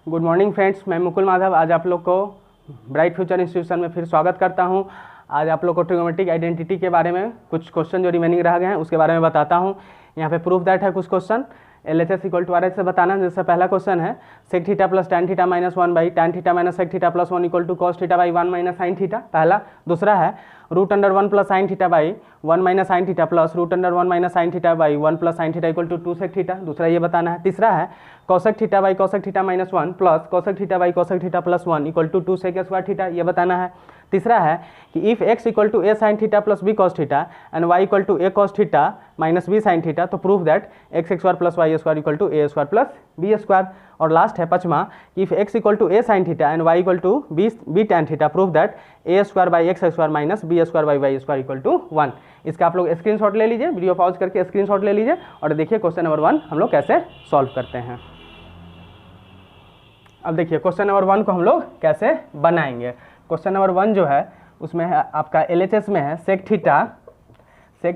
Good morning friends, मैं मुकुल माधव आज आप लोग को ब्राइट फ्यूचर इंस्टीट्यूशन में फिर स्वागत करता हूं। आज आप लोग को ट्रिगोनोमेट्रिक आइडेंटिटी के बारे में कुछ क्वेश्चन जो रिमेनिंग रह गए हैं उसके बारे में बताता हूं। यहां पे प्रूफ दैट है कुछ question LHS equal to RH से बताना। जैसे पहला क्वेश्चन है sec theta plus tan theta minus 1 by tan theta minus sec theta plus 1 equal to cos theta by 1 minus sine theta, पहला। दूसरा है root under 1 plus sine theta by 1 minus sine theta plus root under 1 minus sine theta by 1 plus sine theta equal to 2 sec theta, दूसरा ये बताना है। तीसरा है cosec theta by cosec theta minus 1 plus cosec theta by cosec theta plus 1 equal to 2 sec square theta, ये बताना है। तीसरा है कि if x equal to a sine theta plus b cos theta and y equal to a cos theta minus b sine theta, तो proof that x square plus y square equal to a square plus b square. और last है पांचवा, if x equal to a sine theta and y equal to b tan theta, proof that a square by x square minus b square by y square equal to 1। इसका आप लोग screenshot ले लीजिए, video pause करके screenshot ले लीजिए और देखिए क्वेश्चन नंबर 1 हम लोग कैसे सॉल्व करते हैं। अब देखिए क्वेश्चन नंबर 1 को हम लोग कैसे बनाएंगे। क्वेश्चन नंबर 1 जो है उसमें है आपका LHS में है sec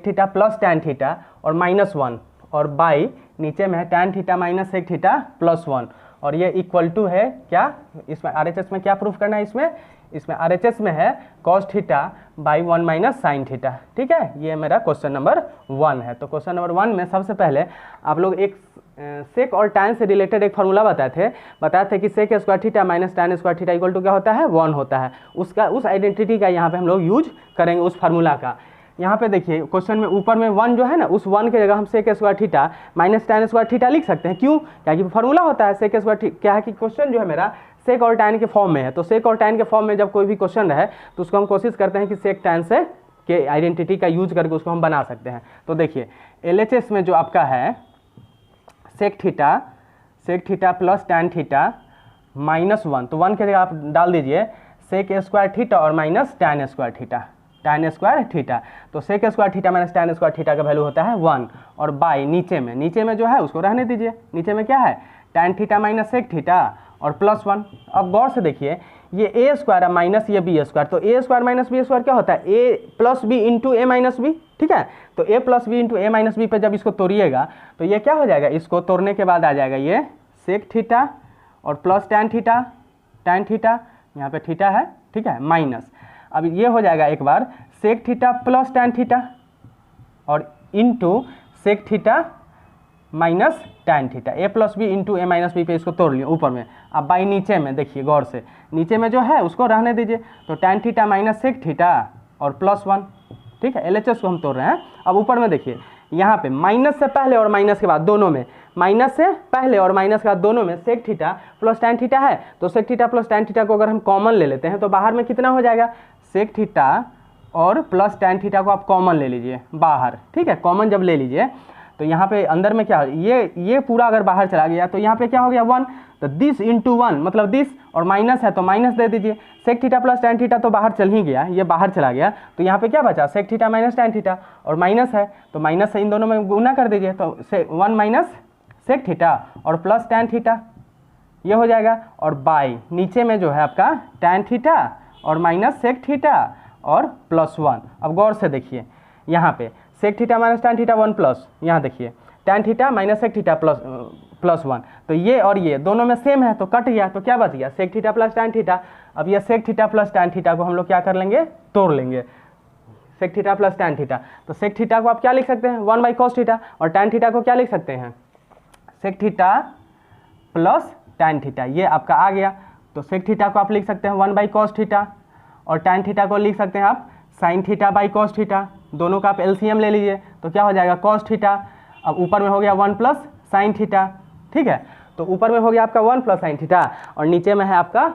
theta plus tan theta और माइनस 1 और बाई नीचे में है tan theta minus sec theta plus 1 और ये इक्वल टू है क्या, इसमें RHS में क्या प्रूफ करना है, इसमें RHS में है cos theta by 1 minus sine theta. ठीक है, ये मेरा क्वेश्चन नंबर 1 है। तो क्वेश्चन नंबर 1 में सबसे पहले आप लोग एक सेक और टैन से रिलेटेड एक फार्मूला बताए थे कि sec square theta minus tan square theta equal to क्या होता है, 1 होता है। उस आइडेंटिटी का यहाँ पे हम लोग यूज करेंगे, उस फार्मूला का। यहाँ पे देखिए क्वेश्चन में ऊपर में 1 जो है ना, उस 1 के जगह हम sec square theta minus tan square theta लिख सकते हैं। क्यों? क्या कि फार्मूला होता है सेक स्क्वायर क्या है कि क्वेश्चन जो है मेरा सेक और टैन के फॉर्म में है, तो सेक और टैन के फॉर्म में जब कोई भी क्वेश्चन रहे तो उसको हम कोशिश करते हैं कि सेक टैन से के आइडेंटिटी का यूज करके उसको हम बना सकते हैं। तो देखिए LHS में जो आपका है sec theta plus tan theta minus 1, तो 1 के जगह आप डाल दीजिए सेक स्क्वायर थीटा और माइनस टैन स्क्वायर थीटा, तो sec square theta minus tan square theta का वैल्यू होता है 1 और बाई नीचे में जो है उसको रहने दीजिए। नीचे में क्या है tan theta minus sec theta और प्लस 1। अब गौर से देखिए ये a स्क्वायर है माइनस ये b स्क्वायर, तो a square minus b square क्या होता है, a plus B into A minus B. ठीक है, तो a plus B into A minus B पे जब इसको तोड़िएगा तो ये क्या हो जाएगा, इसको तोड़ने के बाद आ जाएगा ये सेक थीटा और प्लस टैन थीटा यहाँ पे थीटा है, ठीक है, माइनस। अब ये हो जाएगा एक बार sec theta plus tan theta और into sec theta minus tan theta, a plus B into A minus B पे इसको तोड़ लिया ऊपर में। अब बाई नीचे में देखिए गौर से, नीचे में जो है उसको रहने दीजिए, तो tan theta minus sec theta और प्लस 1। ठीक है, LHS को हम तोड़ रहे हैं। अब ऊपर में देखिए यहाँ पे माइनस से पहले और माइनस के बाद दोनों में, sec theta plus tan theta है, तो sec theta plus tan theta को अगर हम कॉमन ले लेते हैं तो बाहर में कितना हो जाएगा, सेक थीटा और प्लस टैन थीटा को आप कॉमन ले लीजिए बाहर। ठीक है, कॉमन जब ले लीजिए तो यहाँ पे अंदर में क्या, ये पूरा अगर बाहर चला गया तो यहाँ पे क्या हो गया 1, तो दिस इंटू 1 मतलब दिस, और माइनस है तो माइनस दे दीजिए। Sec theta plus tan theta तो बाहर चल ही गया, ये बाहर चला गया, तो यहाँ पे क्या बचा sec theta minus tan theta और माइनस है तो माइनस से इन दोनों में गुना कर दीजिए, तो 1 माइनस सेक थीटा और प्लस टैन थीटा ये हो जाएगा, और बाई नीचे में जो है आपका टैन थीटा और माइनस सेक थीटा और प्लस 1। अब गौर से देखिए यहाँ पे sec theta minus tan theta 1 plus, यहाँ देखिए tan theta minus sec theta plus 1, तो ये और ये दोनों में सेम है तो कट गया, तो क्या बच गया sec theta plus tan theta. अब ये sec theta plus tan theta को हम लोग क्या कर लेंगे, तोड़ लेंगे, sec theta plus tan theta. तो सेक थीटा को आप क्या लिख सकते हैं 1 बाई कॉस थीटा, और टैन थीटा को क्या लिख सकते हैं sec theta plus tan theta, ये आपका आ गया। तो सेक थीटा को आप लिख सकते हैं 1 बाई कॉस थीटा और टैन थीटा को लिख सकते हैं आप sign theta by cos theta, दोनों का आप LCM ले लीजिए तो क्या हो जाएगा कॉस थीटा। अब ऊपर में हो गया 1 प्लस साइन थीटा। ठीक है, तो ऊपर में हो गया आपका 1 प्लस साइन थीटा और नीचे में है आपका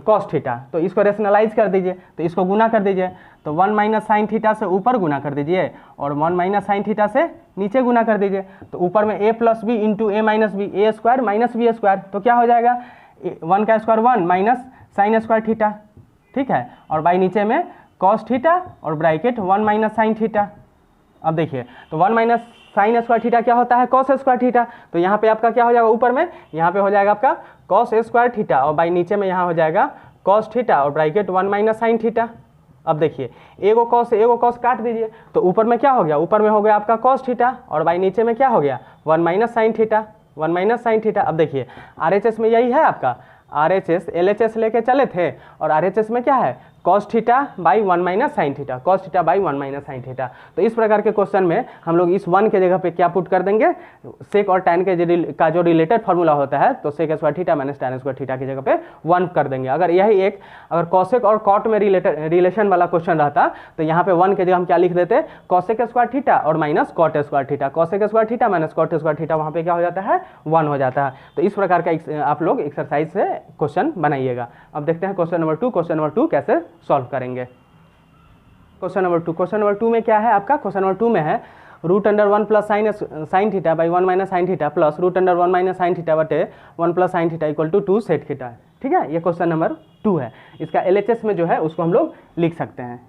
कॉस थीटा, तो इसको रेशनलाइज कर दीजिए, तो इसको गुना कर दीजिए, तो 1 माइनस साइन थीटा से ऊपर गुना कर दीजिए और 1 माइनस साइन थीटा से नीचे गुना कर दीजिए, तो ऊपर में a plus B into A minus B, A square minus B square, तो क्या हो जाएगा 1 का square 1 minus sine square theta. ठीक है, और बाई नीचे में कॉस थीटा और ब्रैकेट 1 माइनस साइन थीटा। अब देखिए तो 1 माइनस साइन स्क्वायर थीटा क्या होता है कॉस स्क्वायर थीटा, तो यहाँ पे आपका क्या हो जाएगा ऊपर में, यहाँ पे हो जाएगा आपका कॉस स्क्वायर थीटा और बाई नीचे में यहाँ हो जाएगा कॉस थीटा और ब्रैकेट 1 माइनस साइन थीटा। अब देखिए एगो कॉस काट दीजिए, तो ऊपर में क्या हो गया, ऊपर में हो गया आपका कॉस थीटा, और बाई नीचे में क्या हो गया 1 minus sine theta, 1 minus sine theta. अब देखिए RHS में यही है आपका, RHS LHS लेके चले थे, और RHS में क्या है cos theta by 1 minus sine theta, cos theta by 1 minus sine theta. तो इस प्रकार के क्वेश्चन में हम लोग इस 1 के जगह पे क्या पुट कर देंगे, सेक और टैन के का जो रिलेटेड फार्मूला होता है, तो sec square theta minus tan square theta की जगह पे 1 कर देंगे। अगर यही एक अगर कॉसेक और कॉट में रिलेशन वाला क्वेश्चन रहता, तो यहाँ पे 1 के जगह हम क्या लिख देते, कॉसेक स्क्वायर थीटा और minus cot square theta, cosec square theta minus cot square theta, वहाँ पे क्या हो जाता है 1 हो जाता है। तो इस प्रकार का आप लोग एक्सरसाइज से क्वेश्चन बनाइएगा। अब देखते हैं क्वेश्चन नंबर 2, क्वेश्चन नंबर 2 कैसे सॉल्व करेंगे। क्वेश्चन नंबर 2 में क्या है आपका, क्वेश्चन नंबर 2 में है root under 1 plus sine theta by 1 minus sine theta plus root under 1 minus sine theta बटे 1 plus sine theta equal to 2 sec theta. ठीक है, ये क्वेश्चन नंबर 2 है। इसका LHS में जो है उसको हम लोग लिख सकते हैं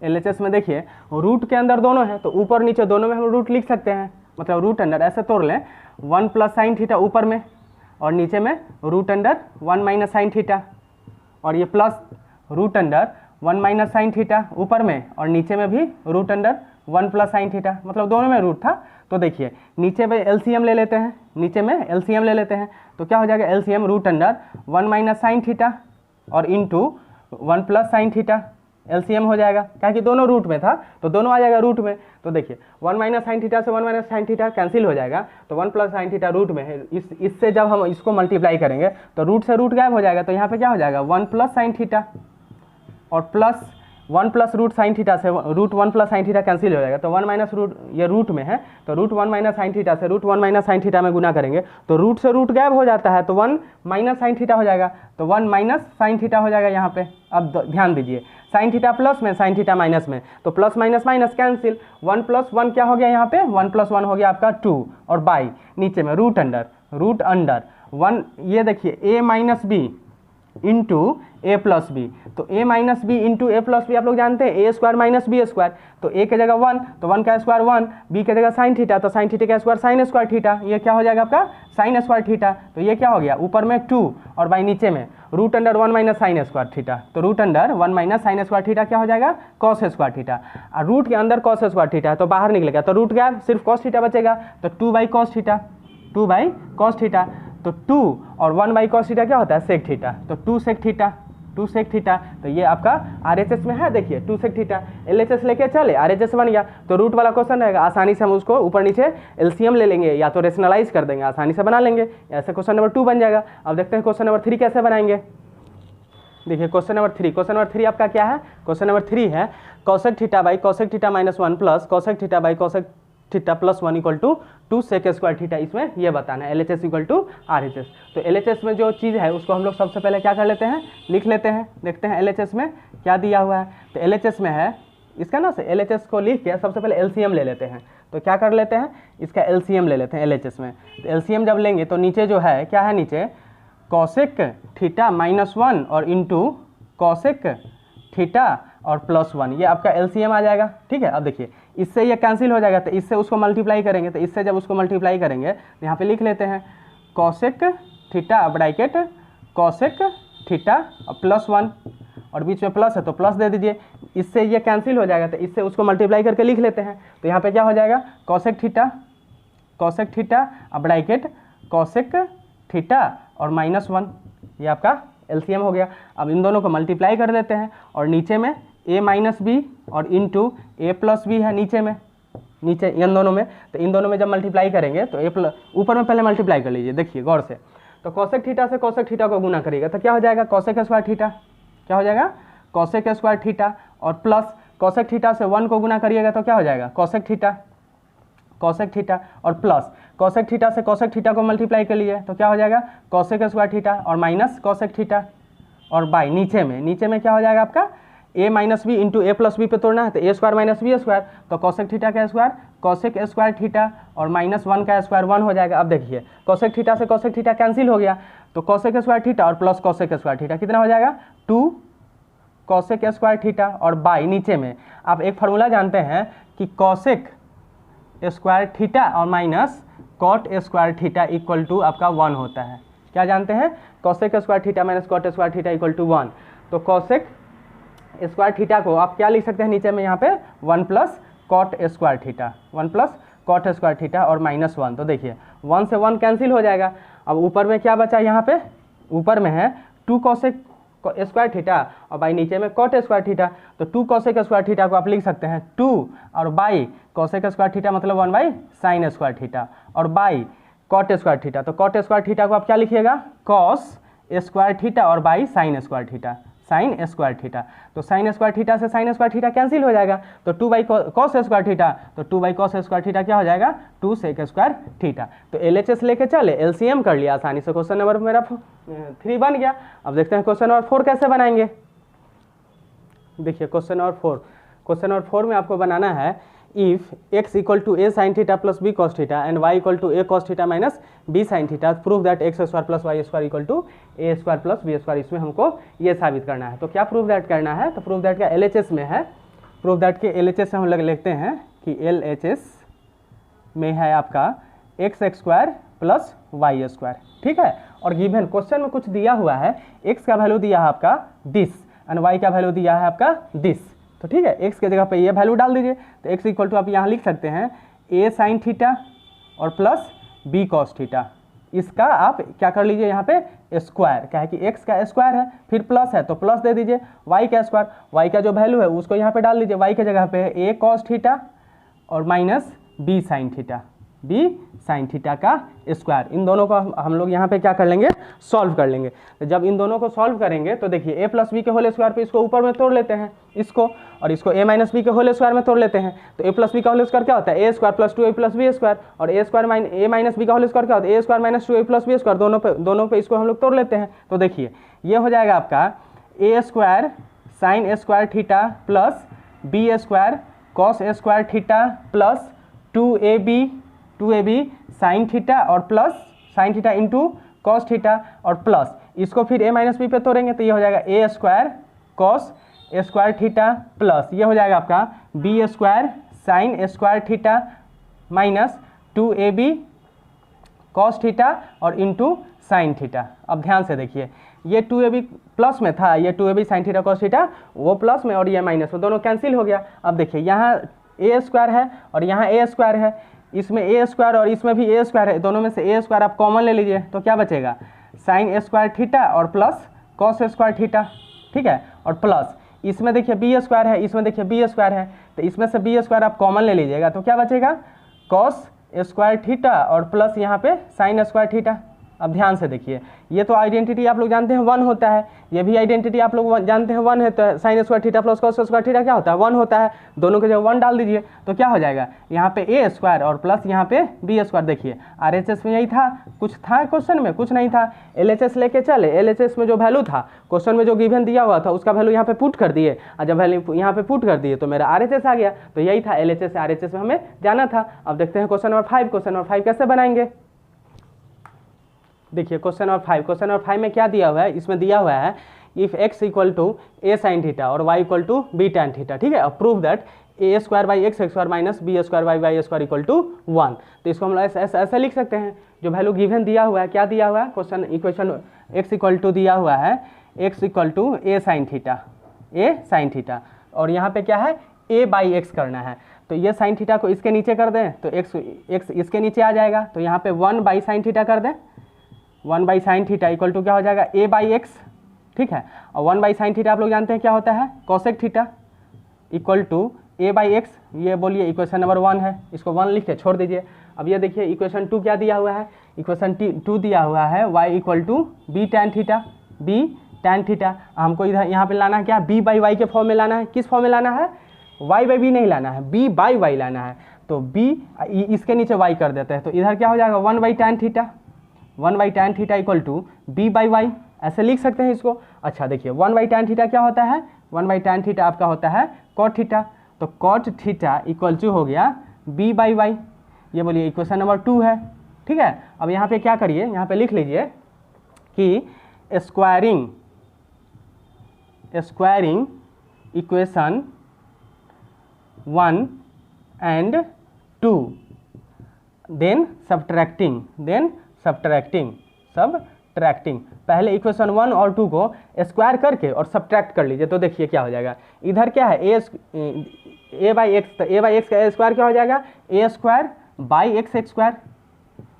LHS में देखिए रूट के अंदर दोनों है, तो ऊपर नीचे दोनों में हम रूट लिख सकते हैं, मतलब रूट अंडर ऐसे तोड़ लें 1 प्लस साइन थीटा ऊपर में और नीचे में root under 1 minus sine theta, और ये plus root under 1 minus sine theta ऊपर में और नीचे में भी root under 1 plus sine theta, मतलब दोनों में रूट था। तो देखिए नीचे में LCM ले लेते हैं, नीचे में LCM ले लेते हैं, तो क्या हो जाएगा LCM root under 1 minus sine theta और into 1 plus sine theta, LCM हो जाएगा, क्या कि दोनों रूट में था तो दोनों आ जाएगा रूट में। तो देखिए 1 माइनस साइन थीटा से 1 माइनस साइन थीटा कैंसिल हो जाएगा, तो 1 प्लस साइन थीटा रूट में है, इससे जब हम इसको मल्टीप्लाई करेंगे तो रूट से रूट गायब हो जाएगा, तो यहाँ पे क्या हो जाएगा 1 प्लस साइन थीटा और plus 1 plus root sine theta से root 1 plus sine theta cancel हो जाएगा, तो 1 माइनस रूट ये रूट में है, तो रूट 1 माइनस साइन थीटा से रूट 1 माइनस साइन थीटा में गुना करेंगे तो रूट से रूट गायब हो जाता है, तो 1 माइनस साइन थीटा हो जाएगा, तो 1 माइनस साइन थीटा हो जाएगा यहाँ पे। अब ध्यान दीजिए साइन थीटा प्लस में साइन थीटा माइनस में, तो plus minus minus cancel, 1 plus 1 क्या हो गया यहाँ पे 1 प्लस 1 हो गया आपका 2, और बाई नीचे में रूट अंडर 1, ये देखिए a minus B into A plus B, तो a minus B into A plus B आप लोग जानते हैं A square minus B square, तो a के जगह 1 तो 1 का स्क्वायर 1, b के जगह साइन थीटा तो साइन थीटा का स्क्वायर साइन स्क्वायर थीटा, ये क्या हो जाएगा आपका साइन स्क्वायर थीटा, तो ये क्या हो गया ऊपर में 2 और बाई नीचे में root under 1 minus sine square theta, तो root under 1 minus sine square theta क्या हो जाएगा कॉस स्क्वायर थीटा, और रूट के अंदर कॉस स्क्वायर थीटा है तो बाहर निकलेगा, तो रूट गया सिर्फ कॉस थीटा बचेगा, तो 2 by cos theta, 2 by cos theta, तो 2 और 1 बाई कॉस थीटा क्या होता है सेक थीटा, तो 2 सेक थीटा, 2 सेक थीटा, तो ये आपका RHS में है, देखिए 2 सेक थीटा, LHS लेके चले RHS बन गया, तो रूट वाला क्वेश्चन रहेगा, आसानी से हम उसको ऊपर नीचे LCM ले लेंगे या तो रेशनलाइज कर देंगे, आसानी से बना लेंगे, ऐसे क्वेश्चन नंबर 2 बन जाएगा। अब देखते हैं क्वेश्चन नंबर 3 कैसे बनाएंगे। देखिए क्वेश्चन नंबर 3 आपका क्या है, क्वेश्चन नंबर 3 है cosec theta by cosec theta minus 1 plus cosec theta by cosec theta plus 1 equal to 2 sec square theta, इसमें ये बताना है LHS इक्वल टू RHS। तो LHS में जो चीज़ है उसको हम लोग सबसे पहले क्या कर लेते हैं लिख लेते हैं, देखते हैं LHS में क्या दिया हुआ है। तो LHS में है इसका ना से LHS को लिख के सबसे पहले LCM ले लेते हैं, तो क्या कर लेते हैं इसका LCM ले लेते हैं LHS में। तो LCM जब लेंगे तो नीचे जो है क्या है, नीचे कॉसेक थीटा माइनस 1 और इंटू कॉसेक थीटा और प्लस 1, ये आपका LCM आ जाएगा। ठीक है, अब देखिए इससे ये कैंसिल हो जाएगा, तो इससे उसको मल्टीप्लाई करेंगे, तो इससे जब उसको मल्टीप्लाई करेंगे तो यहाँ पे लिख लेते हैं cosec theta bracket cosec theta और प्लस 1 और बीच में प्लस है तो प्लस दे दीजिए, इससे ये कैंसिल हो जाएगा, तो इससे उसको मल्टीप्लाई करके लिख लेते हैं। तो यहाँ पे क्या हो जाएगा कॉसेक थीटा और ब्रैकेट कॉसेक थीटा और माइनस 1, ये आपका LCM हो गया। अब इन दोनों को मल्टीप्लाई कर देते हैं और नीचे में a माइनस बी और इंटू ए प्लस बी है नीचे इन दोनों में, तो इन दोनों में जब मल्टीप्लाई करेंगे तो a प्लस ऊपर में पहले मल्टीप्लाई कर लीजिए, देखिए गौर से, तो कॉसेक थीटा से कॉसेक थीटा को गुना करिएगा तो क्या हो जाएगा कॉसेक स्क्वायर थीटा, क्या हो जाएगा कॉसेक स्क्वायर थीटा और प्लस कॉसेक थीटा से 1 को गुना करिएगा तो क्या हो जाएगा कॉसेक थीटा और प्लस कॉसेक थीटा से कॉसेक थीटा को मल्टीप्लाई कर लिए तो क्या हो जाएगा कॉसेक स्क्वायर थीटा और माइनस कॉसेक थीटा और बाई नीचे में क्या हो जाएगा आपका a minus B into A plus B पे तोड़ना है तो a square minus B square, तो कॉसेक थीटा का स्क्वायर कॉसेक स्क्वायर थीटा और माइनस 1 का स्क्वायर 1 हो जाएगा। अब देखिए कॉसेक थीटा से कॉसेक थीटा कैंसिल हो गया, तो कॉसेक स्क्वायर थीटा और प्लस कॉसेक स्क्वायर थीटा कितना हो जाएगा 2 कॉसेक स्क्वायर थीटा और बाई नीचे में आप एक फार्मूला जानते हैं कि कॉसेक स्क्वायर थीटा और minus cot square theta equal to आपका 1 होता है। क्या जानते हैं cosec square theta minus cot square theta equal to 1, तो कॉसेक स्क्वायर थीटा को आप क्या लिख सकते हैं नीचे में यहाँ पे 1 plus cot square theta, 1 plus cot square theta और -1। तो देखिए 1 से 1 कैंसिल हो जाएगा। अब ऊपर में क्या बचा यहाँ पे, ऊपर में है 2 कोसेक स्क्वायर थीटा और बाई नीचे में कॉट स्क्वायर थीटा। तो 2 कोसेक स्क्वायर थीटा को आप लिख सकते हैं 2 और बाई कोसेक स्क्वायर थीटा मतलब 1 बाई साइन स्क्वायर थीटा और बाई कॉट स्क्वायर थीटा। तो कॉट स्क्वायर थीटा को आप क्या लिखिएगा, कॉस स्क्वायर थीटा और by sine square theta, sign square theta. तो साइन स्क्वायर थीटा से साइन स्क्वायर थीटा कैंसिल हो जाएगा। तो 2 बाई कॉस स्क्वायर थीटा, तो 2 बाई कॉस स्क्वायर थीटा क्या हो जाएगा, 2 सेक स्क्वायर थीटा। तो LHS लेके चले, LCM कर लिया आसानी से। क्वेश्चन नंबर मेरा 3 बन गया। अब देखते हैं क्वेश्चन नंबर 4 कैसे बनाएंगे। देखिए क्वेश्चन नंबर 4, क्वेश्चन नंबर 4 में आपको बनाना है if x equal to a sin theta plus b cos theta and y equal to a cos theta minus b sin theta prove that x square plus y square equal to a square plus b square. इसमें हमको ये साबित करना है। तो क्या prove that करना है, तो प्रूव दैट का LHS में है, प्रूव दैट के LHS हम लोग लिखते हैं कि LHS में है आपका x square plus y square, ठीक है। और गिवन क्वेश्चन में कुछ दिया हुआ है, x का वैल्यू दिया है आपका दिस एंड y का वैल्यू दिया है आपका दिस। तो ठीक है, x के जगह पे ये वैल्यू डाल दीजिए। तो x इक्वल टू आप यहाँ लिख सकते हैं a साइन थीटा और प्लस b कॉस थीटा। इसका आप क्या कर लीजिए यहाँ पे स्क्वायर, क्या है कि x का स्क्वायर है फिर प्लस है तो प्लस दे दीजिए, y का स्क्वायर, y का जो वैल्यू है उसको यहाँ पे डाल दीजिए, y के जगह पे a कॉस थीटा और minus b sine theta, b sine theta का स्क्वायर। इन दोनों को हम लोग यहाँ पे क्या कर लेंगे, सॉल्व कर लेंगे। तो जब इन दोनों को सॉल्व करेंगे तो देखिए a प्लस बी के होल स्क्वायर पे इसको ऊपर में तोड़ लेते हैं इसको, और इसको a माइनस बी के होल स्क्वायर में तोड़ लेते हैं। तो a प्लस बी का होल स्क्वायर क्या होता है, a square plus 2a plus B square, और a माइनस बी का होल स्क्वायर क्या होता है, a square minus 2a plus B square. दोनों पे इसको हम लोग तोड़ लेते हैं। तो देखिए ये हो जाएगा आपका a square sine square theta plus b square cos square theta plus 2ab sine theta और plus sine theta into cos theta और प्लस इसको फिर a माइनस बी पे तोड़ेंगे तो ये हो जाएगा a square cos square theta plus ये हो जाएगा आपका b square sine square theta minus 2ab cos theta और इंटू साइन थीटा। अब ध्यान से देखिए ये 2ab प्लस में था, ये 2ab sine theta cos theta वो प्लस में और ये माइनस में, दोनों कैंसिल हो गया। अब देखिए यहाँ a स्क्वायर है और यहाँ a स्क्वायर है, इसमें a स्क्वायर और इसमें भी a स्क्वायर है, दोनों में से a स्क्वायर आप कॉमन ले लीजिए तो क्या बचेगा, साइन स्क्वायर थीटा और प्लस कॉस स्क्वायर थीटा, ठीक है। और प्लस इसमें देखिए b स्क्वायर है, इसमें देखिए b स्क्वायर है, तो इसमें से b स्क्वायर आप कॉमन ले लीजिएगा तो क्या बचेगा, कॉस स्क्वायर थीटा और प्लस यहाँ पे साइन स्क्वायर थीटा। अब ध्यान से देखिए ये तो आइडेंटिटी आप लोग जानते हैं 1 होता है, ये भी आइडेंटिटी आप लोग जानते हैं 1 है, तो sign square theta plus cos square theta क्या होता है 1 होता है। दोनों के जगह 1 डाल दीजिए तो क्या हो जाएगा, यहाँ पे a स्क्वायर और प्लस यहाँ पे b स्क्वायर। देखिए RHS में यही था, कुछ था क्वेश्चन में, कुछ नहीं था। LHS लेके चले, LHS में जो वैल्यू था क्वेश्चन में जो गिवन दिया हुआ था उसका वैल्यू यहाँ पे पुट कर दिए, और जब वैल्यू यहाँ पे पुट कर दिए तो मेरा RHS आ गया। तो यही था LHS से RHS में हमें जाना था। अब देखते हैं क्वेश्चन नंबर 5, क्वेश्चन नंबर 5 कैसे बनाएंगे। देखिए क्वेश्चन नंबर 5 में क्या दिया हुआ है, इसमें दिया हुआ है if x equal to a sine theta और y equal to b tan theta, ठीक है। Prove that a square by x square minus b square by Y square equal to 1। तो इसको हम लोग ऐसे लिख सकते हैं, जो वैल्यू गिवन दिया हुआ है, क्या दिया हुआ है question equation x equal to दिया हुआ है x equal to a sine theta और यहाँ पे क्या है a बाई एक्स करना है। तो ये साइन थीटा को इसके नीचे कर दें तो x इसके नीचे आ जाएगा, तो यहाँ पे 1 बाई साइन थीटा कर दें, 1 by sine theta equal to क्या हो जाएगा a बाई एक्स, ठीक है। और 1 बाई साइन थीटा आप लोग जानते हैं क्या होता है, cosec theta equal to a by X. ये बोलिए इक्वेशन नंबर 1 है, इसको 1 लिख के छोड़ दीजिए। अब ये देखिए इक्वेशन 2 क्या दिया हुआ है, इक्वेशन 2 दिया हुआ है y equal to b tan theta. हमको इधर यहाँ पे लाना है क्या, b बाई वाई के फॉर्म में लाना है। किस फॉर्म में लाना है, y बाई b नहीं लाना है, b बाई वाई लाना है। तो b इसके नीचे y कर देते हैं तो इधर क्या हो जाएगा 1 by tan theta, 1 by tan theta equal to b by y, ऐसे लिख सकते हैं इसको। अच्छा देखिए 1 बाई tan थीटा क्या होता है, 1 बाई tan थीटा आपका होता है cot थीटा, तो cot थीटा इक्वल टू हो गया b बाई वाई। ये बोलिए इक्वेशन नंबर 2 है, ठीक है। अब यहाँ पे क्या करिए, यहाँ पे लिख लीजिए कि squaring equation 1 and 2 then subtracting subtracting, पहले इक्वेशन 1 और 2 को स्क्वायर करके और सब्ट्रैक्ट कर लीजिए तो देखिए क्या हो जाएगा। इधर क्या है ए बाई एक्स, तो ए बाई एक्स का स्क्वायर क्या हो जाएगा, ए स्क्वायर बाई एक्स स्क्वायर,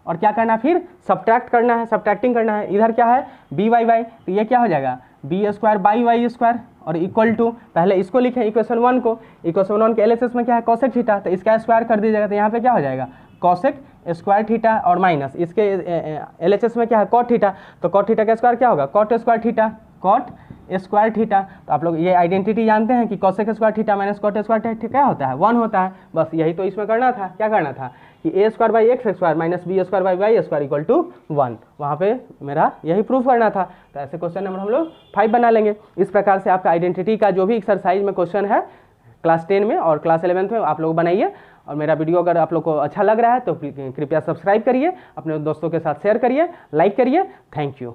और क्या करना है फिर सब्ट्रैक्ट करना है, सब्ट्रैक्टिंग करना है। इधर क्या है बी वाई वाई, तो ये क्या हो जाएगा b square by Y square, और इक्वल टू पहले इसको लिखे इक्वेशन 1 को, इक्वेशन 1 के एलएचएस में क्या है कोसेक थीटा, तो इसका स्क्वायर कर दीजिएगा तो यहाँ पे क्या हो जाएगा कोसेक स्क्वायर थीटा, और माइनस इसके एलएचएस में क्या है कॉट थीटा, तो कॉट थीटा का स्क्वायर क्या होगा cot square theta, cot square theta. तो आप लोग ये आइडेंटिटी जानते हैं कि cosec square theta minus cot square theta क्या होता है 1 होता है। बस यही तो इसमें करना था, क्या करना था कि a square by x square minus B square by Y square equal to 1, वहाँ पे मेरा यही प्रूफ करना था। तो ऐसे क्वेश्चन नंबर हम लोग 5 बना लेंगे। इस प्रकार से आपका आइडेंटिटी का जो भी एक्सरसाइज में क्वेश्चन है क्लास 10 में और क्लास 11 में आप लोग बनाइए। और मेरा वीडियो अगर आप लोग को अच्छा लग रहा है तो कृपया सब्सक्राइब करिए, अपने दोस्तों के साथ शेयर करिए, लाइक करिए। Thank you.